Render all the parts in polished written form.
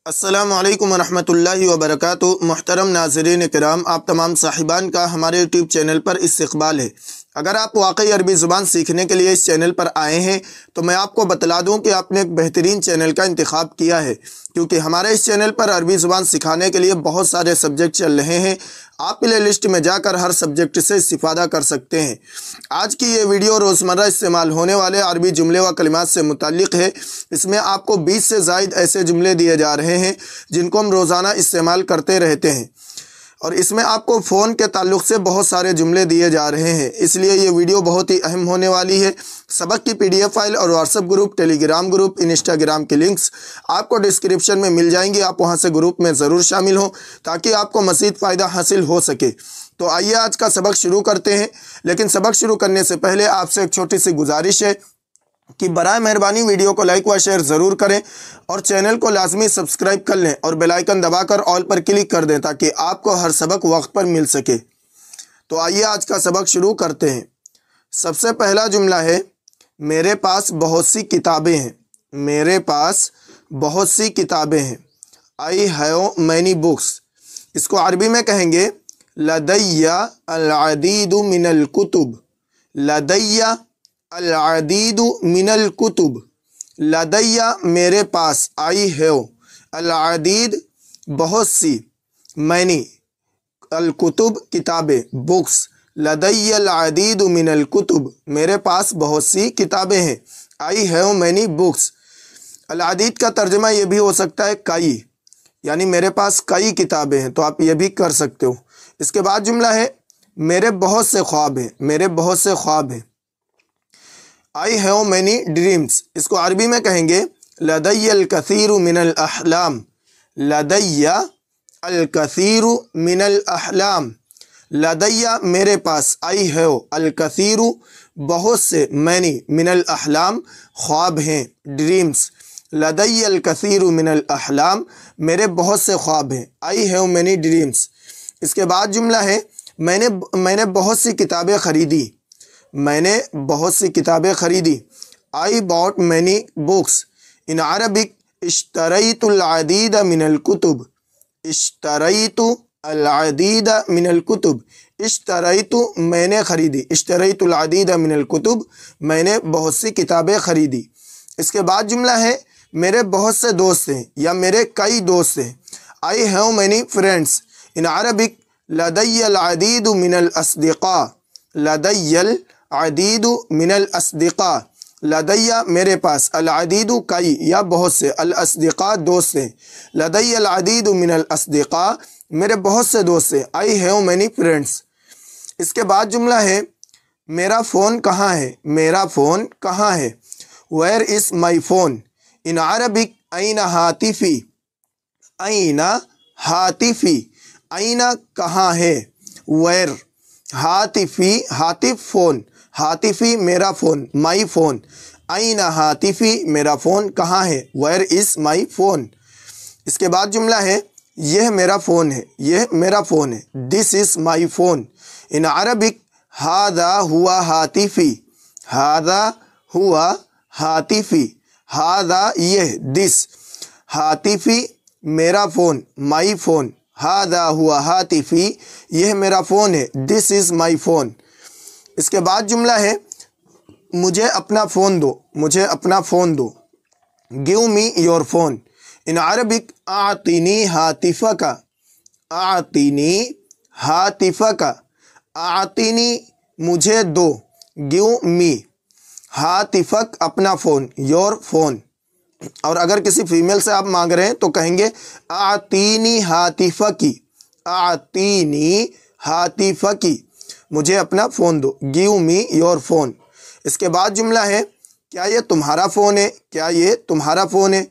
अस्सलामु अलैकुम वरहमतुल्लाहि वबरकातुहू। मुहतरम नाज़रीन किराम, आप तमाम साहिबान का हमारे यूट्यूब चैनल पर इस्तक़बाल है। अगर आप वाकई अरबी ज़ुबान सीखने के लिए इस चैनल पर आए हैं तो मैं आपको बतला दूं कि आपने एक बेहतरीन चैनल का इंतखाब किया है, क्योंकि हमारे इस चैनल पर अरबी ज़ुबान सिखाने के लिए बहुत सारे सब्जेक्ट चल रहे हैं। आप प्ले लिस्ट में जाकर हर सब्जेक्ट से इस्तिफ़ादा कर सकते हैं। आज की ये वीडियो रोज़मर्रा इस्तेमाल होने वाले अरबी जुमले व कलिमात से मुताल्लिक़ है। इसमें आपको 20 से ज़ायद ऐसे जुमले दिए जा रहे हैं जिनको हम रोज़ाना इस्तेमाल करते रहते हैं, और इसमें आपको फ़ोन के ताल्लुक़ से बहुत सारे जुमले दिए जा रहे हैं। इसलिए ये वीडियो बहुत ही अहम होने वाली है। सबक की PDF फाइल और WhatsApp group, Telegram group, Instagram के लिंक्स आपको डिस्क्रिप्शन में मिल जाएंगे। आप वहां से ग्रुप में ज़रूर शामिल हों ताकि आपको मज़ीद फ़ायदा हासिल हो सके। तो आइए आज का सबक शुरू करते हैं। लेकिन सबक शुरू करने से पहले आपसे एक छोटी सी गुजारिश है कि बराए मेहरबानी वीडियो को लाइक व शेयर ज़रूर करें और चैनल को लाजमी सब्सक्राइब कर लें और बेल आइकन दबाकर ऑल पर क्लिक कर दें ताकि आपको हर सबक वक्त पर मिल सके। तो आइए आज का सबक शुरू करते हैं। सबसे पहला जुमला है, मेरे पास बहुत सी किताबें हैं। मेरे पास बहुत सी किताबें हैं। I have many books. इसको अरबी में कहेंगे लदैया अल-अदीदु मिनल कुतुब। लदैया अल-अदीदु मिनल कुतुब। लदैया मेरे पास, आई हैव, अल-अदीद बहुत सी, मैनी, अल-कुतुब किताबें, बुक्स। लदैया अल-अदीदु मिनल कुतुब, मेरे पास बहुत सी किताबें हैं। I have many books. अल-अदीद का तर्जुमा ये भी हो सकता है कई, यानी मेरे पास कई किताबें हैं, तो आप ये भी कर सकते हो। इसके बाद जुमला है, मेरे बहुत से ख्वाब हैं। मेरे बहुत से ख्वाब हैं। I have many dreams. इसको अरबी में कहेंगे लदैया अल-कसीरु मिनल अहलाम। लदैया अल-कसीरु मिनल अहलाम। लदैया मेरे पास, आई हैव, अल-कसीरु बहुत से, मैनी, मिनल अहलाम ख्वाब हैं, ड्रीम्स। लदैया अल-कसीरु मिनल अहलाम, मेरे बहुत से ख्वाब हैं। I have many dreams. इसके बाद जुमला है, मैंने बहुत सी किताबें खरीदी। मैंने बहुत सी किताबें खरीदी। I bought many books. In Arabic इश्तरैतुल अदीद मिनल कुतुब। इश्तरैतु अल-अदीद मिनल कुतुब। इश्तरैतु मैंने खरीदी। इश्तरैतुल अदीद मिनल कुतुब, मैंने बहुत सी किताबें खरीदी। इसके बाद जुमला है, मेरे बहुत से दोस्त हैं या मेरे कई दोस्त हैं। I have many friends. In Arabic लदैया अल-अदीद मिनल अस्दिक़ा। लदैया अल-अदीद मिनल अस्दिक़ा। लदैया मेरे पास, अल-अदीद कई या बहुत से, अल-अस्दिक़ा दोस्त हैं। लदैया अल-अदीद मिनल अस्दिक़ा, मेरे बहुत से दोस्त हैं। I have many friends. इसके बाद जुमला है, मेरा फ़ोन कहाँ है। मेरा फ़ोन कहाँ है। Where is my phone. In Arabic ऐना हातिफ़ी। ऐना हातिफ़ी। ऐना कहाँ है। वेयर, हातिफ़ी, हातिफ़ फ़ोन, हातिफ़ी मेरा फ़ोन, माई फ़ोन। ऐना हातिफ़ी, मेरा फ़ोन कहाँ है। Where is my phone. इसके बाद जुमला है, यह मेरा फ़ोन है। यह मेरा फ़ोन है। This is my phone. In Arabic हादा हुआ हातिफ़ी। हादा हुआ हातिफ़ी। हादा यह, दिस, हातिफ़ी मेरा फ़ोन, माई फ़ोन। हादा हुआ हातिफ़ी, यह मेरा फ़ोन है। This is my phone. इसके बाद जुमला है, मुझे अपना फ़ोन दो। मुझे अपना फ़ोन दो। Give me your phone. In Arabic आतिनी हातिफ़का। आतिनी हातिफ़का। आतिनी मुझे दो। गिव मी हातिफ़क अपना फ़ोन, योर फ़ोन। और अगर किसी फीमेल से आप मांग रहे हैं तो कहेंगे आतीनी हातिफ़की। आतीनी हातिफ़की, मुझे अपना फ़ोन दो। Give me your phone. इसके बाद जुमला है, क्या ये तुम्हारा फ़ोन है। क्या ये तुम्हारा फ़ोन है।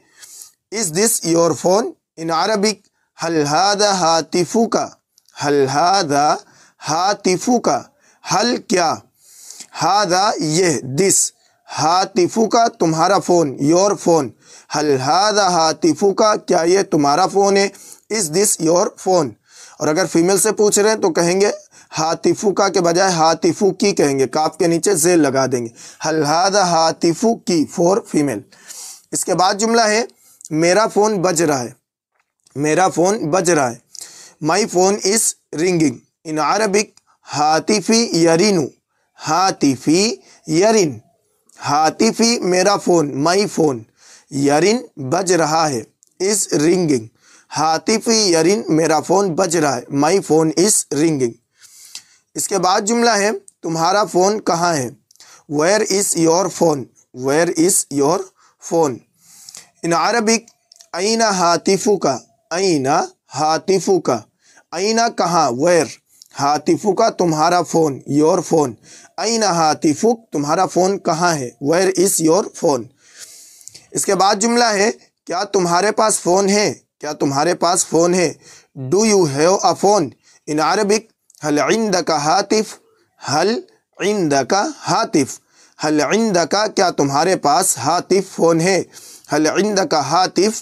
Is this your phone. In Arabic हल हादा हातिफ़ुका। हल हादा हातिफ़ुका। हल क्या, हादा यह, दिस, हातिफ़ुका तुम्हारा फ़ोन, योर फ़ोन। हल हादा हातिफ़ुका, क्या ये तुम्हारा फ़ोन है। Is this your phone. और अगर फीमेल से पूछ रहे हैं तो कहेंगे हातिफ़ुका के बजाय हातिफ़ुकी कहेंगे, काफ के नीचे ज़ेल लगा देंगे। हल हादा हातिफ़ुकी फॉर फीमेल। इसके बाद जुमला है मेरा फ़ोन बज रहा है। मेरा फ़ोन बज रहा है। My phone is ringing. In Arabic हातिफी यरिनु, हातिफी यरिन, हातिफी मेरा फ़ोन, माई फ़ोन, यरिन बज रहा है, इज़ रिंगिंग, हातिफी यरिन मेरा फ़ोन बज रहा है, माई फ़ोन इज़ रिंगिंग। इसके बाद जुमला है तुम्हारा फ़ोन कहाँ है। Where is your phone, where is your phone. In Arabic ऐना हातिफुका, ऐना हातिफुका, ऐना कहाँ, वेयर, हातिफुका तुम्हारा फ़ोन, योर फ़ोन, ऐना हातिफुक तुम्हारा फ़ोन कहाँ है, वेयर इज़ योर फ़ोन। इसके बाद जुमला है क्या तुम्हारे पास फ़ोन है, क्या तुम्हारे पास फ़ोन है। Do you have a phone. In Arabic हल इंदका हातिफ, हल इंदका हातिफ, हल इंदका क्या तुम्हारे पास हातिफ फ़ोन है, हल इंदका हातिफ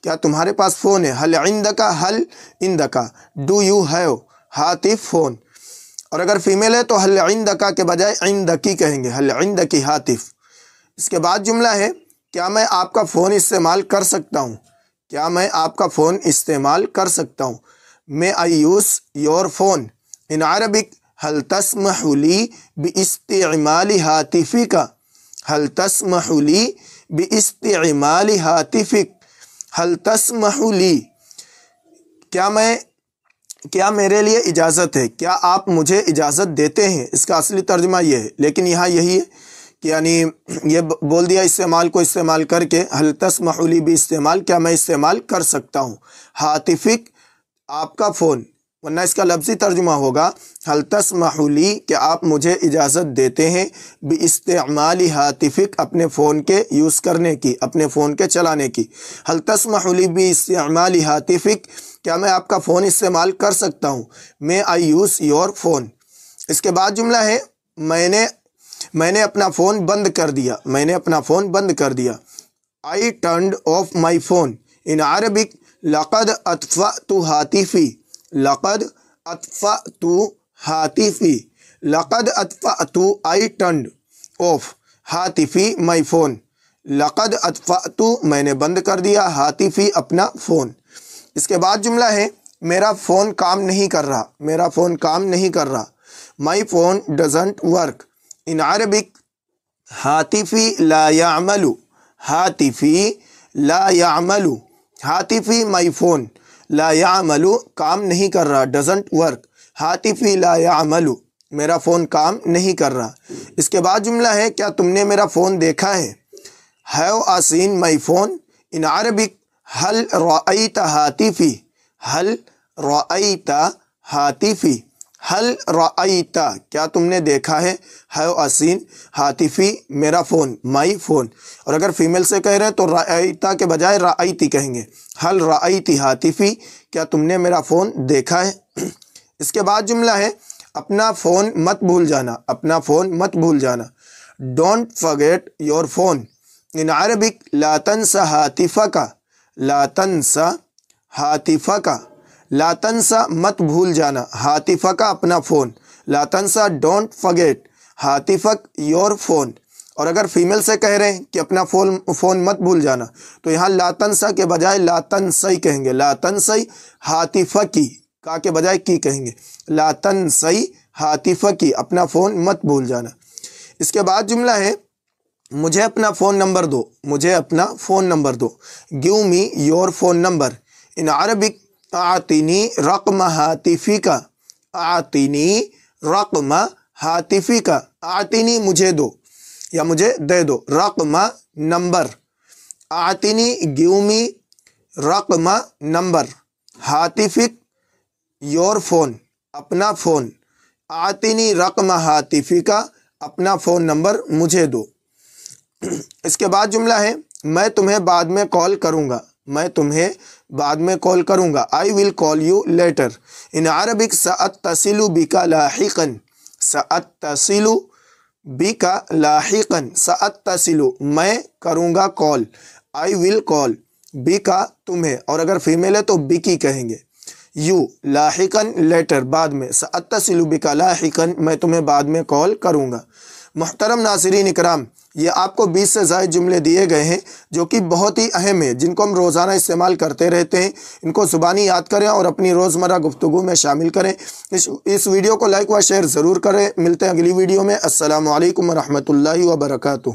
क्या तुम्हारे पास फ़ोन है, हल इंदका, हल इंदका, डू यू हैव हातिफ फ़ोन। और अगर फीमेल है तो हल इंदका के बजाय इंदकी कहेंगे, हल इंदकी हातिफ। इसके बाद जुमला है क्या मैं आपका फ़ोन इस्तेमाल कर सकता हूँ, क्या मैं आपका फ़ोन इस्तेमाल कर सकता हूँ। May I use your phone. In Arabic हल तस्महु ली बिइस्तिमाली हातिफिका, हल तस्महु ली बिइस्तिमाली हातिफिक, हल तस्महु ली क्या मेरे लिए इजाज़त है, क्या आप मुझे इजाज़त देते हैं। इसका असली तर्जुमा ये है, लेकिन यहाँ यही है कि यानी ये बोल दिया इस्तेमाल को इस्तेमाल करके, हल तस्महु ली भी इस्तेमाल, क्या मैं इस्तेमाल कर सकता हूँ। हातिफिक आपका फ़ोन, वरना इसका लफ्ज़ी तर्जुमा होगा हल तस्महु ली क्या आप मुझे इजाज़त देते हैं, बिइस्तिमाली हातिफिक अपने फ़ोन के यूज़ करने की, अपने फ़ोन के चलाने की। हल तस्महु ली बिइस्तिमाली हातिफिक क्या मैं आपका फ़ोन इस्तेमाल कर सकता हूँ। May I use your phone. इसके बाद जुमला है मैंने अपना फ़ोन बंद कर दिया, मैंने अपना फ़ोन बंद कर दिया। I turned off my phone. In Arabic लक़द अत्फ़अतु हातिफ़ी, लक़द अत्फ़अतु हातिफ़ी, लक़द अत्फ़अतु आई टर्न्ड ऑफ हातिफ़ी माई फ़ोन, लक़द अत्फ़अतु मैंने बंद कर दिया, हातिफ़ी अपना फ़ोन। इसके बाद जुमला है मेरा फ़ोन काम नहीं कर रहा, मेरा फ़ोन काम नहीं कर रहा। My phone doesn't work. In Arabic हातिफ़ी ला यामलु, हातिफ़ी ला यामलु, हातिफ़ी माई फ़ोन, ला यामलु काम नहीं कर रहा, डजंट वर्क, हातिफ़ी ला यामलु मेरा फ़ोन काम नहीं कर रहा। इसके बाद जुमला है क्या तुमने मेरा फ़ोन देखा है। Have a seen my phone. In Arabic हल रअयत हातिफ़ी, हल रअयत हातिफ़ी, हल रअयत क्या तुमने देखा है, हैव आ सीन हातिफ़ी मेरा फ़ोन, माई फ़ोन। और अगर फीमेल से कह रहे हैं तो रअयत के बजाय रअयती कहेंगे, हल रअयती हातिफ़ी क्या तुमने मेरा फ़ोन देखा है। इसके बाद जुमला है अपना फ़ोन मत भूल जाना, अपना फ़ोन मत भूल जाना। Don't forget your phone. In Arabic ला तंसा हातिफ़का, ला तंसा हातिफ़का, ला तंसा मत भूल जाना, हातिफ़का अपना फ़ोन, ला तंसा डोंट फॉरगेट हातिफ़क योर फ़ोन। और अगर फीमेल से कह रहे हैं कि अपना फ़ोन मत भूल जाना तो यहाँ ला तंसा के बजाय ला तंसई कहेंगे, ला तंसई हातिफ़की, का के बजाय की कहेंगे, ला तंसई हातिफ़की अपना फ़ोन मत भूल जाना। इसके बाद जुमला है मुझे अपना फ़ोन नंबर दो, मुझे अपना फ़ोन नंबर दो। Give me your phone number. In Arabic आतिनी रक़म हातिफ़िका, आतिनी रक़म हातिफ़िका, आतिनी मुझे दो या मुझे दे दो, रक़म नंबर, आतिनी गिव मी रक़म नंबर, हातिफ़िक योर फ़ोन अपना फ़ोन, आतिनी रक़म हातिफ़िका अपना फ़ोन नंबर मुझे दो। इसके बाद जुमला है मैं तुम्हें बाद में कॉल करूँगा, मैं तुम्हें बाद में कॉल करूँगा। I will call you later. In Arabic सअत्तसिलु बिका लाहिक़न, सअत्तसिलु बिका लाहिक़न, सअत्तसिलु मैं करूँगा कॉल, आई विल कॉल, बिका तुम्हें, और अगर फीमेल है तो बिकी कहेंगे। यू लाहिक़न लेटर बाद में, सअत्तसिलु बिका लाहिक़न मैं तुम्हें बाद में कॉल करूँगा। मुहतरम नाज़रीन इकराम, ये आपको 20 से ज़ायद जुमले दिए गए हैं जो कि बहुत ही अहम है, जिनको हम रोज़ाना इस्तेमाल करते रहते हैं। इनको ज़ुबानी याद करें और अपनी रोज़मर्रा गुफ्तगू में शामिल करें। इस वीडियो को लाइक व शेयर ज़रूर करें। मिलते हैं अगली वीडियो में। अस्सलामु अलैकुम व रहमतुल्लाहि व बरकातुहू।